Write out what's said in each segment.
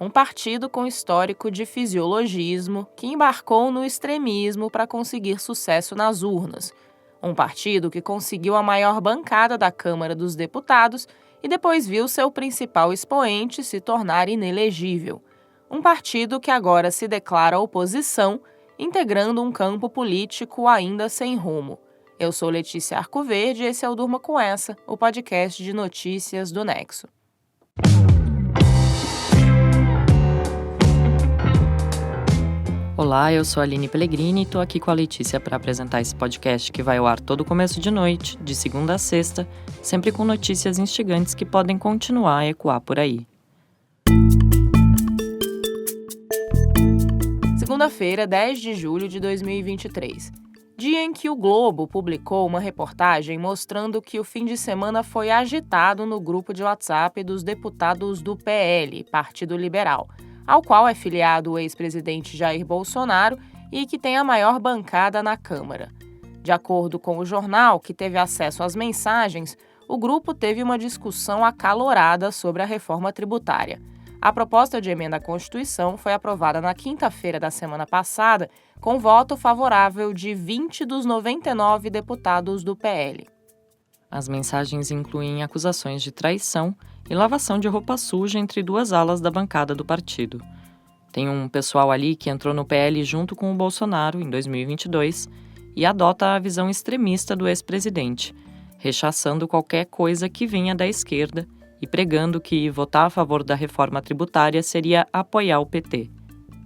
um partido com histórico de fisiologismo que embarcou no extremismo para conseguir sucesso nas urnas. Um partido que conseguiu a maior bancada da Câmara dos Deputados e depois viu seu principal expoente se tornar inelegível. Um partido que agora se declara oposição, integrando um campo político ainda sem rumo. Eu sou Letícia Arcoverde e esse é o Durma Com Essa, o podcast de notícias do Nexo. Olá, eu sou a Aline Pellegrini e estou aqui com a Letícia para apresentar esse podcast que vai ao ar todo começo de noite, de segunda a sexta, sempre com notícias instigantes que podem continuar a ecoar por aí. Segunda-feira, 10 de julho de 2023. Dia em que o Globo publicou uma reportagem mostrando que o fim de semana foi agitado no grupo de WhatsApp dos deputados do PL, Partido Liberal, ao qual é filiado o ex-presidente Jair Bolsonaro e que tem a maior bancada na Câmara. De acordo com o jornal, que teve acesso às mensagens, o grupo teve uma discussão acalorada sobre a reforma tributária. A proposta de emenda à Constituição foi aprovada na quinta-feira da semana passada, com voto favorável de 20 dos 99 deputados do PL. As mensagens incluem acusações de traição e lavação de roupa suja entre duas alas da bancada do partido. Tem um pessoal ali que entrou no PL junto com o Bolsonaro em 2022 e adota a visão extremista do ex-presidente, rechaçando qualquer coisa que venha da esquerda e pregando que votar a favor da reforma tributária seria apoiar o PT.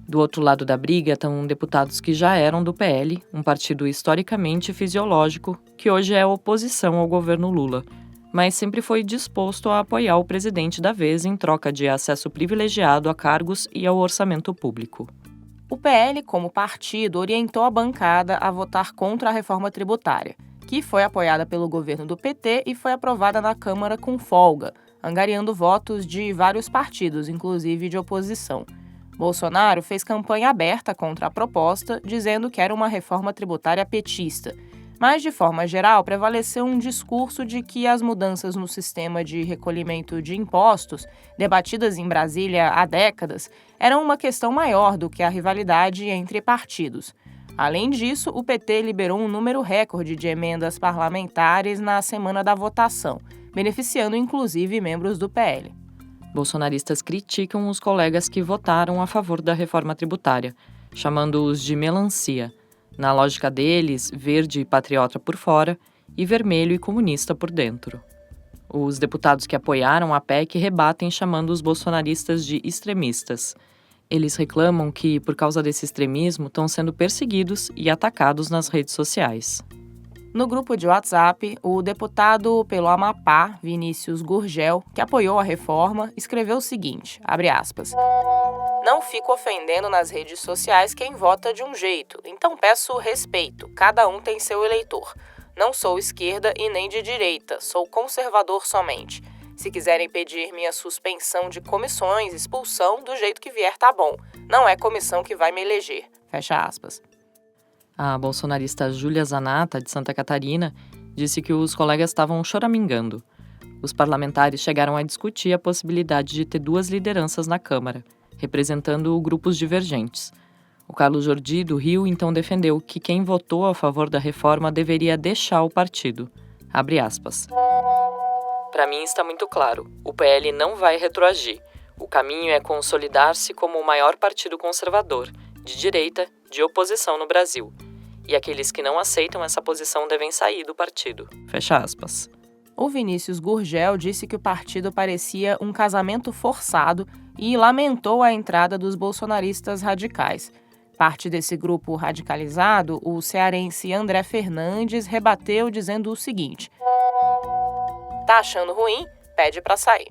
Do outro lado da briga estão deputados que já eram do PL, um partido historicamente fisiológico, que hoje é oposição ao governo Lula, mas sempre foi disposto a apoiar o presidente da vez em troca de acesso privilegiado a cargos e ao orçamento público. O PL, como partido, orientou a bancada a votar contra a reforma tributária, que foi apoiada pelo governo do PT e foi aprovada na Câmara com folga, angariando votos de vários partidos, inclusive de oposição. Bolsonaro fez campanha aberta contra a proposta, dizendo que era uma reforma tributária petista. Mas, de forma geral, prevaleceu um discurso de que as mudanças no sistema de recolhimento de impostos, debatidas em Brasília há décadas, eram uma questão maior do que a rivalidade entre partidos. Além disso, o PT liberou um número recorde de emendas parlamentares na semana da votação, beneficiando inclusive membros do PL. Bolsonaristas criticam os colegas que votaram a favor da reforma tributária, chamando-os de melancia. Na lógica deles, verde e patriota por fora e vermelho e comunista por dentro. Os deputados que apoiaram a PEC rebatem chamando os bolsonaristas de extremistas. Eles reclamam que, por causa desse extremismo, estão sendo perseguidos e atacados nas redes sociais. No grupo de WhatsApp, o deputado pelo Amapá, Vinícius Gurgel, que apoiou a reforma, escreveu o seguinte, abre aspas, "Não fico ofendendo nas redes sociais quem vota de um jeito, então peço respeito, cada um tem seu eleitor. Não sou esquerda e nem de direita, sou conservador somente. Se quiserem pedir minha suspensão de comissões, expulsão, do jeito que vier tá bom. Não é comissão que vai me eleger." Fecha aspas. A bolsonarista Júlia Zanata, de Santa Catarina, disse que os colegas estavam choramingando. Os parlamentares chegaram a discutir a possibilidade de ter duas lideranças na Câmara, representando grupos divergentes. O Carlos Jordi, do Rio, então defendeu que quem votou a favor da reforma deveria deixar o partido. Abre aspas. "Para mim está muito claro, o PL não vai retroagir. O caminho é consolidar-se como o maior partido conservador, de direita, de oposição no Brasil. E aqueles que não aceitam essa posição devem sair do partido." Fecha aspas. O Vinícius Gurgel disse que o partido parecia um casamento forçado e lamentou a entrada dos bolsonaristas radicais. Parte desse grupo radicalizado, o cearense André Fernandes, rebateu dizendo o seguinte, "Tá achando ruim? Pede para sair."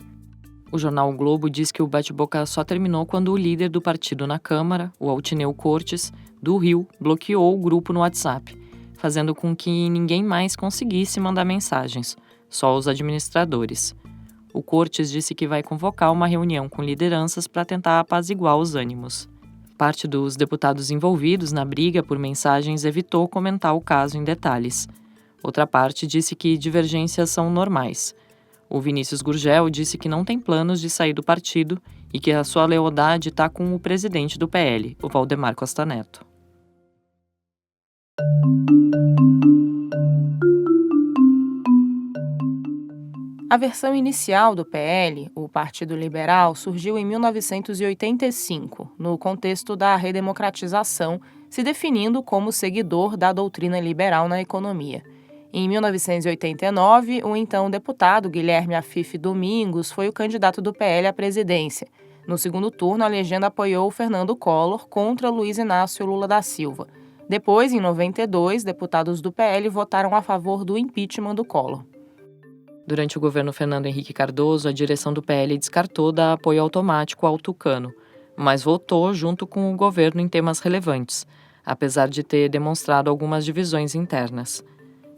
O jornal o Globo diz que o bate-boca só terminou quando o líder do partido na Câmara, o Altineu Cortes, do Rio, bloqueou o grupo no WhatsApp, fazendo com que ninguém mais conseguisse mandar mensagens, só os administradores. O Cortes disse que vai convocar uma reunião com lideranças para tentar apaziguar os ânimos. Parte dos deputados envolvidos na briga por mensagens evitou comentar o caso em detalhes. Outra parte disse que divergências são normais. O Vinícius Gurgel disse que não tem planos de sair do partido e que a sua lealdade está com o presidente do PL, o Valdemar Costa Neto. A versão inicial do PL, o Partido Liberal, surgiu em 1985, no contexto da redemocratização, se definindo como seguidor da doutrina liberal na economia. Em 1989, o então deputado Guilherme Afife Domingos foi o candidato do PL à presidência. No segundo turno, a legenda apoiou Fernando Collor contra Luiz Inácio Lula da Silva. Depois, em 92, deputados do PL votaram a favor do impeachment do Collor. Durante o governo Fernando Henrique Cardoso, a direção do PL descartou dar apoio automático ao Tucano, mas votou junto com o governo em temas relevantes, apesar de ter demonstrado algumas divisões internas.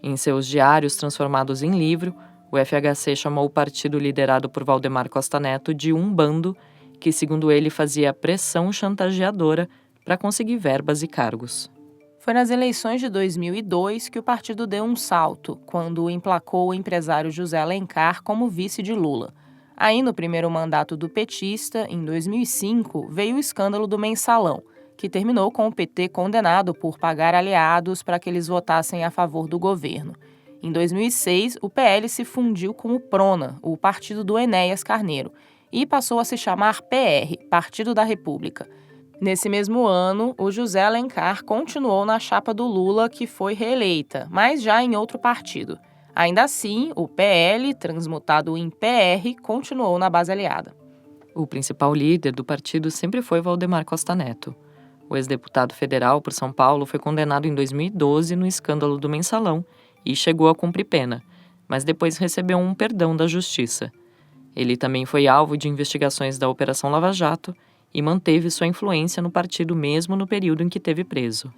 Em seus diários transformados em livro, o FHC chamou o partido liderado por Valdemar Costa Neto de um bando que, segundo ele, fazia pressão chantageadora para conseguir verbas e cargos. Foi nas eleições de 2002 que o partido deu um salto, quando emplacou o empresário José Alencar como vice de Lula. Aí, no primeiro mandato do petista, em 2005, veio o escândalo do Mensalão, que terminou com o PT condenado por pagar aliados para que eles votassem a favor do governo. Em 2006, o PL se fundiu com o PRONA, o partido do Enéas Carneiro, e passou a se chamar PR, Partido da República. Nesse mesmo ano, o José Alencar continuou na chapa do Lula, que foi reeleita, mas já em outro partido. Ainda assim, o PL, transmutado em PR, continuou na base aliada. O principal líder do partido sempre foi Valdemar Costa Neto. O ex-deputado federal por São Paulo foi condenado em 2012 no escândalo do Mensalão e chegou a cumprir pena, mas depois recebeu um perdão da Justiça. Ele também foi alvo de investigações da Operação Lava Jato e manteve sua influência no partido mesmo no período em que esteve preso.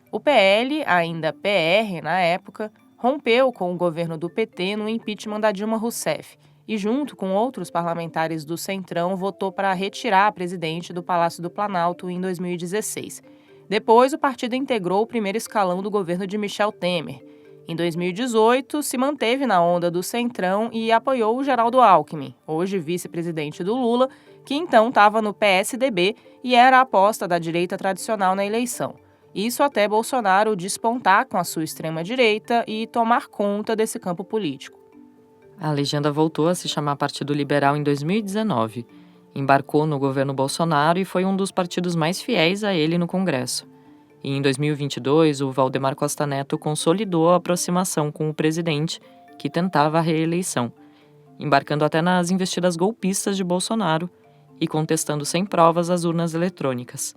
O PL, ainda PR na época, rompeu com o governo do PT no impeachment da Dilma Rousseff e, junto com outros parlamentares do Centrão, votou para retirar a presidente do Palácio do Planalto em 2016. Depois, o partido integrou o primeiro escalão do governo de Michel Temer. Em 2018, se manteve na onda do Centrão e apoiou o Geraldo Alckmin, hoje vice-presidente do Lula, que então estava no PSDB e era a aposta da direita tradicional na eleição. Isso até Bolsonaro despontar com a sua extrema-direita e tomar conta desse campo político. A legenda voltou a se chamar Partido Liberal em 2019. Embarcou no governo Bolsonaro e foi um dos partidos mais fiéis a ele no Congresso. E em 2022, o Valdemar Costa Neto consolidou a aproximação com o presidente, que tentava a reeleição, embarcando até nas investidas golpistas de Bolsonaro e contestando sem provas as urnas eletrônicas.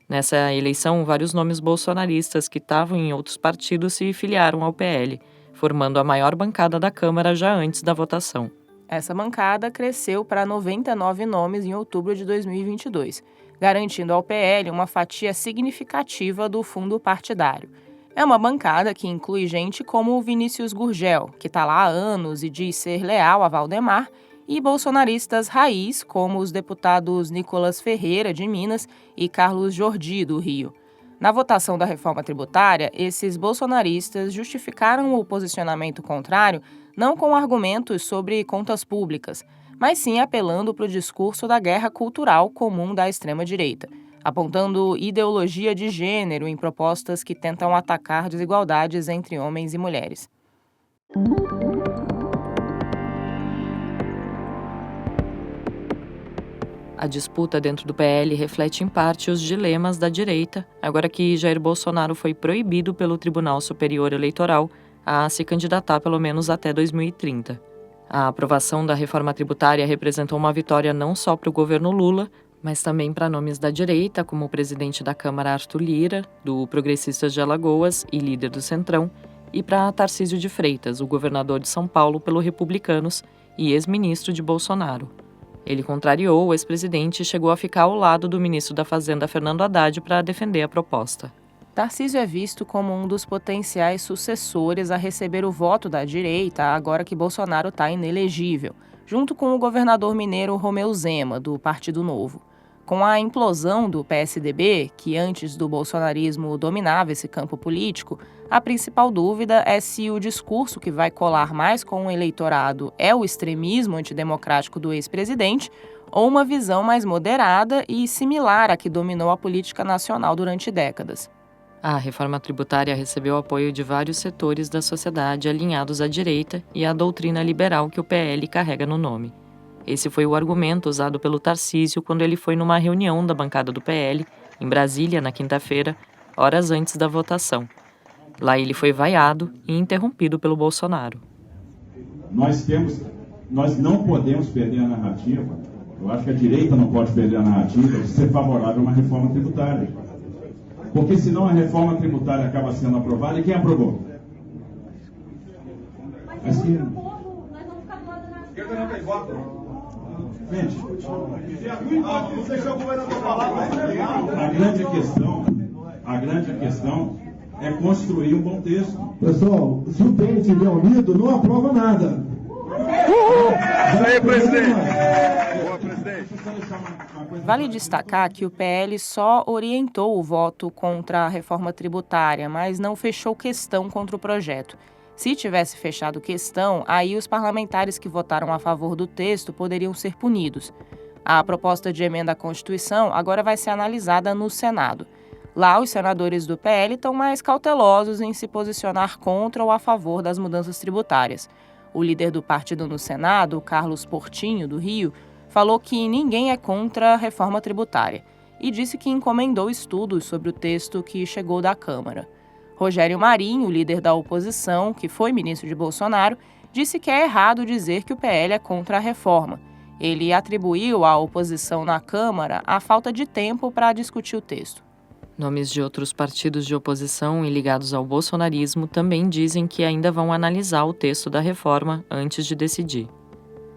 Nessa eleição, vários nomes bolsonaristas que estavam em outros partidos se filiaram ao PL, formando a maior bancada da Câmara já antes da votação. Essa bancada cresceu para 99 nomes em outubro de 2022, garantindo ao PL uma fatia significativa do fundo partidário. É uma bancada que inclui gente como o Vinícius Gurgel, que está lá há anos e diz ser leal a Valdemar, e bolsonaristas raiz, como os deputados Nicolas Ferreira, de Minas, e Carlos Jordi, do Rio. Na votação da reforma tributária, esses bolsonaristas justificaram o posicionamento contrário não com argumentos sobre contas públicas, mas sim apelando para o discurso da guerra cultural comum da extrema-direita, apontando ideologia de gênero em propostas que tentam atacar desigualdades entre homens e mulheres. A disputa dentro do PL reflete em parte os dilemas da direita, agora que Jair Bolsonaro foi proibido pelo Tribunal Superior Eleitoral a se candidatar pelo menos até 2030. A aprovação da reforma tributária representou uma vitória não só para o governo Lula, mas também para nomes da direita, como o presidente da Câmara Arthur Lira, do Progressistas de Alagoas e líder do Centrão, e para Tarcísio de Freitas, o governador de São Paulo pelo Republicanos e ex-ministro de Bolsonaro. Ele contrariou o ex-presidente e chegou a ficar ao lado do ministro da Fazenda, Fernando Haddad, para defender a proposta. Tarcísio é visto como um dos potenciais sucessores a receber o voto da direita agora que Bolsonaro está inelegível, junto com o governador mineiro Romeu Zema, do Partido Novo. Com a implosão do PSDB, que antes do bolsonarismo dominava esse campo político, a principal dúvida é se o discurso que vai colar mais com o eleitorado é o extremismo antidemocrático do ex-presidente ou uma visão mais moderada e similar à que dominou a política nacional durante décadas. A reforma tributária recebeu apoio de vários setores da sociedade alinhados à direita e à doutrina liberal que o PL carrega no nome. Esse foi o argumento usado pelo Tarcísio quando ele foi numa reunião da bancada do PL, em Brasília, na quinta-feira, horas antes da votação. Lá ele foi vaiado e interrompido pelo Bolsonaro. Nós não podemos perder a narrativa, eu acho que a direita não pode perder a narrativa de ser favorável a uma reforma tributária. Porque senão a reforma tributária acaba sendo aprovada e quem aprovou? Mas se for povo, nós vamos ficar do lado da narrativa. Não tem voto. Gente, não deixou o governador falar. A grande questão é construir um bom texto. Pessoal, se o PL estiver unido, não aprova nada. Isso aí, presidente. Boa, presidente. Vale destacar que o PL só orientou o voto contra a reforma tributária, mas não fechou questão contra o projeto. Se tivesse fechado questão, aí os parlamentares que votaram a favor do texto poderiam ser punidos. A proposta de emenda à Constituição agora vai ser analisada no Senado. Lá, os senadores do PL estão mais cautelosos em se posicionar contra ou a favor das mudanças tributárias. O líder do partido no Senado, Carlos Portinho, do Rio, falou que ninguém é contra a reforma tributária e disse que encomendou estudos sobre o texto que chegou da Câmara. Rogério Marinho, líder da oposição, que foi ministro de Bolsonaro, disse que é errado dizer que o PL é contra a reforma. Ele atribuiu à oposição na Câmara a falta de tempo para discutir o texto. Nomes de outros partidos de oposição e ligados ao bolsonarismo também dizem que ainda vão analisar o texto da reforma antes de decidir.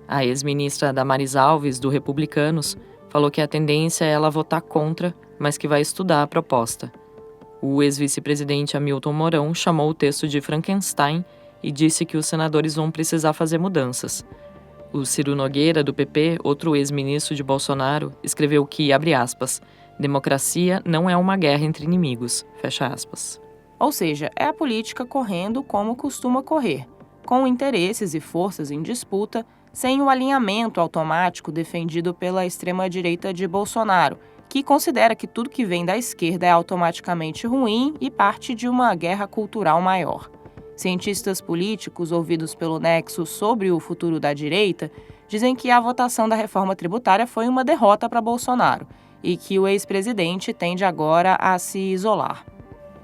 A ex-ministra Damares Alves, do Republicanos, falou que a tendência é ela votar contra, mas que vai estudar a proposta. O ex-vice-presidente Hamilton Mourão chamou o texto de Frankenstein e disse que os senadores vão precisar fazer mudanças. O Ciro Nogueira, do PP, outro ex-ministro de Bolsonaro, escreveu que, abre aspas, democracia não é uma guerra entre inimigos, fecha aspas. Ou seja, é a política correndo como costuma correr, com interesses e forças em disputa, sem o alinhamento automático defendido pela extrema-direita de Bolsonaro, que considera que tudo que vem da esquerda é automaticamente ruim e parte de uma guerra cultural maior. Cientistas políticos ouvidos pelo Nexo sobre o futuro da direita dizem que a votação da reforma tributária foi uma derrota para Bolsonaro e que o ex-presidente tende agora a se isolar.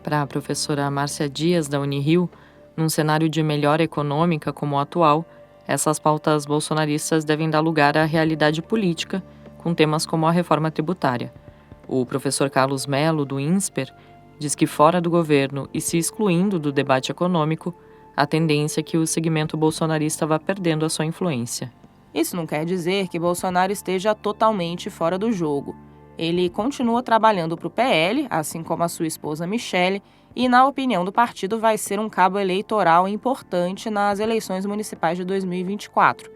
Para a professora Márcia Dias, da Unirio, num cenário de melhora econômica como o atual, essas pautas bolsonaristas devem dar lugar à realidade política, com temas como a reforma tributária. O professor Carlos Mello, do INSPER, diz que fora do governo e se excluindo do debate econômico, a tendência é que o segmento bolsonarista vá perdendo a sua influência. Isso não quer dizer que Bolsonaro esteja totalmente fora do jogo. Ele continua trabalhando para o PL, assim como a sua esposa Michele, e, na opinião do partido, vai ser um cabo eleitoral importante nas eleições municipais de 2024.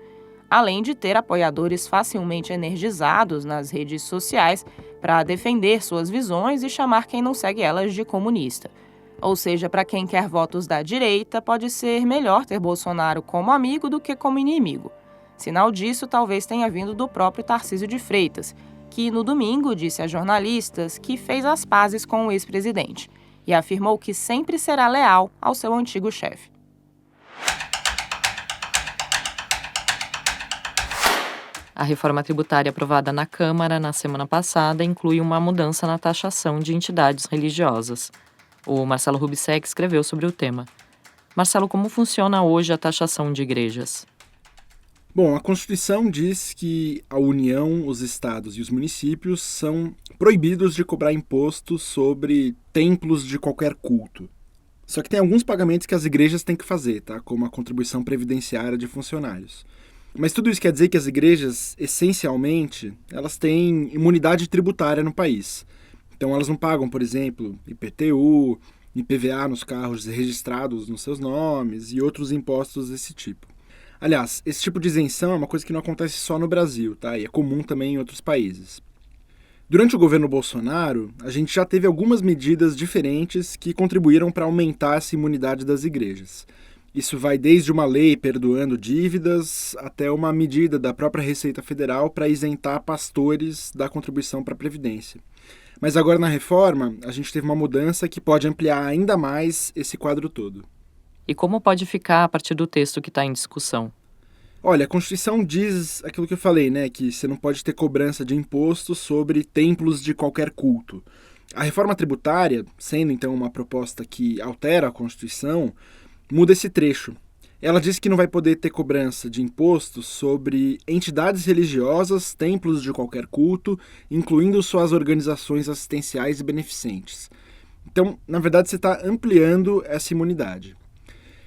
Além de ter apoiadores facilmente energizados nas redes sociais para defender suas visões e chamar quem não segue elas de comunista. Ou seja, para quem quer votos da direita, pode ser melhor ter Bolsonaro como amigo do que como inimigo. Sinal disso talvez tenha vindo do próprio Tarcísio de Freitas, que no domingo disse a jornalistas que fez as pazes com o ex-presidente e afirmou que sempre será leal ao seu antigo chefe. A reforma tributária aprovada na Câmara na semana passada inclui uma mudança na taxação de entidades religiosas. O Marcelo Rubissek escreveu sobre o tema. Marcelo, como funciona hoje a taxação de igrejas? Bom, a Constituição diz que a União, os estados e os municípios são proibidos de cobrar imposto sobre templos de qualquer culto. Só que tem alguns pagamentos que as igrejas têm que fazer, tá? Como a contribuição previdenciária de funcionários. Mas tudo isso quer dizer que as igrejas, essencialmente, elas têm imunidade tributária no país. Então elas não pagam, por exemplo, IPTU, IPVA nos carros registrados nos seus nomes e outros impostos desse tipo. Aliás, esse tipo de isenção é uma coisa que não acontece só no Brasil, tá? E é comum também em outros países. Durante o governo Bolsonaro, a gente já teve algumas medidas diferentes que contribuíram para aumentar essa imunidade das igrejas. Isso vai desde uma lei perdoando dívidas até uma medida da própria Receita Federal para isentar pastores da contribuição para a Previdência. Mas agora na reforma, a gente teve uma mudança que pode ampliar ainda mais esse quadro todo. E como pode ficar a partir do texto que está em discussão? Olha, a Constituição diz aquilo que eu falei, né? Que você não pode ter cobrança de imposto sobre templos de qualquer culto. A reforma tributária, sendo então uma proposta que altera a Constituição, muda esse trecho. Ela diz que não vai poder ter cobrança de impostos sobre entidades religiosas, templos de qualquer culto, incluindo suas organizações assistenciais e beneficentes. Então, na verdade, você está ampliando essa imunidade.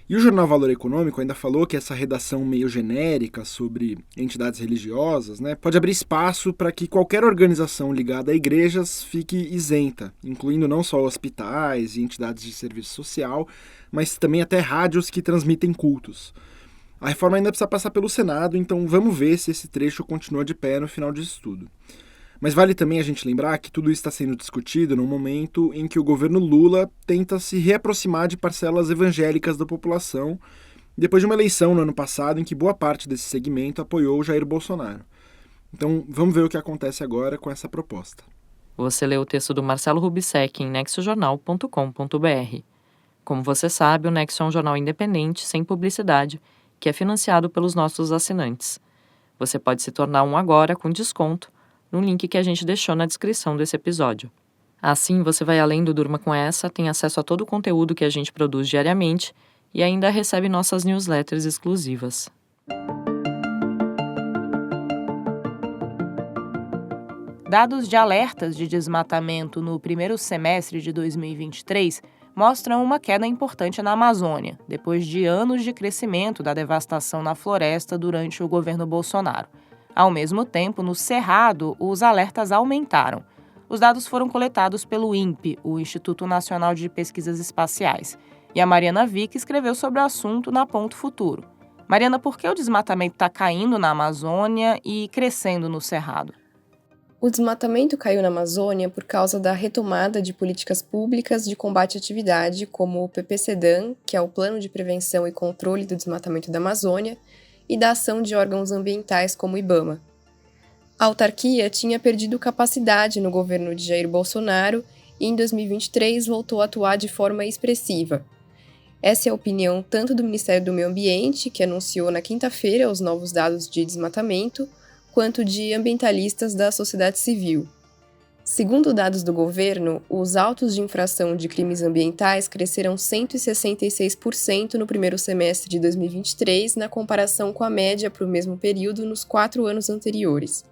E o jornal Valor Econômico ainda falou que essa redação meio genérica sobre entidades religiosas, né, pode abrir espaço para que qualquer organização ligada a igrejas fique isenta, incluindo não só hospitais e entidades de serviço social, mas também até rádios que transmitem cultos. A reforma ainda precisa passar pelo Senado, então vamos ver se esse trecho continua de pé no final disso tudo. Mas vale também a gente lembrar que tudo isso está sendo discutido num momento em que o governo Lula tenta se reaproximar de parcelas evangélicas da população, depois de uma eleição no ano passado em que boa parte desse segmento apoiou Jair Bolsonaro. Então vamos ver o que acontece agora com essa proposta. Você leu o texto do Marcelo Rubissec em nexojornal.com.br. Como você sabe, o Nexo é um jornal independente, sem publicidade, que é financiado pelos nossos assinantes. Você pode se tornar um agora com desconto no link que a gente deixou na descrição desse episódio. Assim, você vai além do Durma Com Essa, tem acesso a todo o conteúdo que a gente produz diariamente e ainda recebe nossas newsletters exclusivas. Dados de alertas de desmatamento no primeiro semestre de 2023 mostram uma queda importante na Amazônia, depois de anos de crescimento da devastação na floresta durante o governo Bolsonaro. Ao mesmo tempo, no Cerrado, os alertas aumentaram. Os dados foram coletados pelo INPE, o Instituto Nacional de Pesquisas Espaciais. E a Mariana Vick escreveu sobre o assunto na Ponto Futuro. Mariana, por que o desmatamento está caindo na Amazônia e crescendo no Cerrado? O desmatamento caiu na Amazônia por causa da retomada de políticas públicas de combate à atividade, como o PPCDAM, que é o Plano de Prevenção e Controle do Desmatamento da Amazônia, e da ação de órgãos ambientais como o IBAMA. A autarquia tinha perdido capacidade no governo de Jair Bolsonaro e em 2023 voltou a atuar de forma expressiva. Essa é a opinião tanto do Ministério do Meio Ambiente, que anunciou na quinta-feira os novos dados de desmatamento, quanto de ambientalistas da sociedade civil. Segundo dados do governo, os autos de infração de crimes ambientais cresceram 166% no primeiro semestre de 2023, na comparação com a média para o mesmo período nos 4 anos anteriores.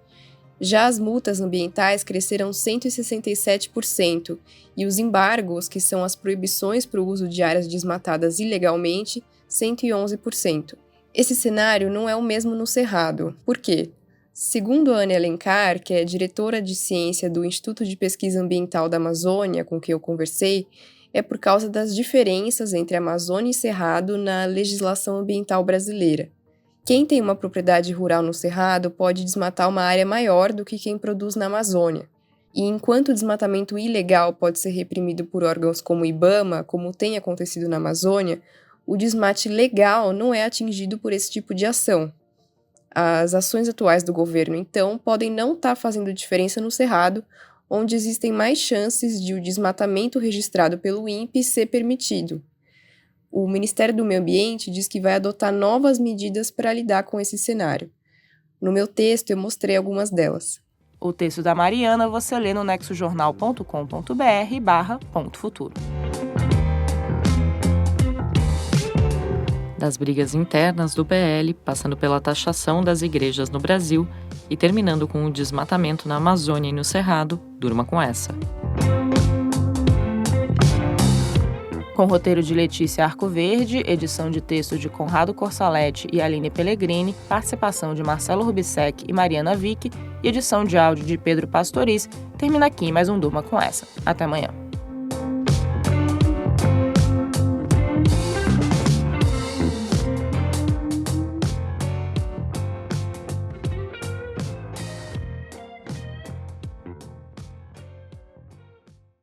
Já as multas ambientais cresceram 167% e os embargos, que são as proibições para o uso de áreas desmatadas ilegalmente, 111%. Esse cenário não é o mesmo no Cerrado. Por quê? Segundo a Ana Alencar, que é diretora de ciência do Instituto de Pesquisa Ambiental da Amazônia, com quem eu conversei, é por causa das diferenças entre Amazônia e Cerrado na legislação ambiental brasileira. Quem tem uma propriedade rural no Cerrado pode desmatar uma área maior do que quem produz na Amazônia. E enquanto o desmatamento ilegal pode ser reprimido por órgãos como o IBAMA, como tem acontecido na Amazônia, o desmate legal não é atingido por esse tipo de ação. As ações atuais do governo, então, podem não estar fazendo diferença no Cerrado, onde existem mais chances de o desmatamento registrado pelo INPE ser permitido. O Ministério do Meio Ambiente diz que vai adotar novas medidas para lidar com esse cenário. No meu texto, eu mostrei algumas delas. O texto da Mariana você lê no nexojornal.com.br/Ponto Futuro. Das brigas internas do PL, passando pela taxação das igrejas no Brasil e terminando com o desmatamento na Amazônia e no Cerrado, durma com essa. Com roteiro de Letícia Arcoverde, edição de texto de Conrado Corsaletti e Aline Pellegrini, participação de Marcelo Rubissec e Mariana Vick e edição de áudio de Pedro Pastoriz, termina aqui mais um Durma com Essa. Até amanhã.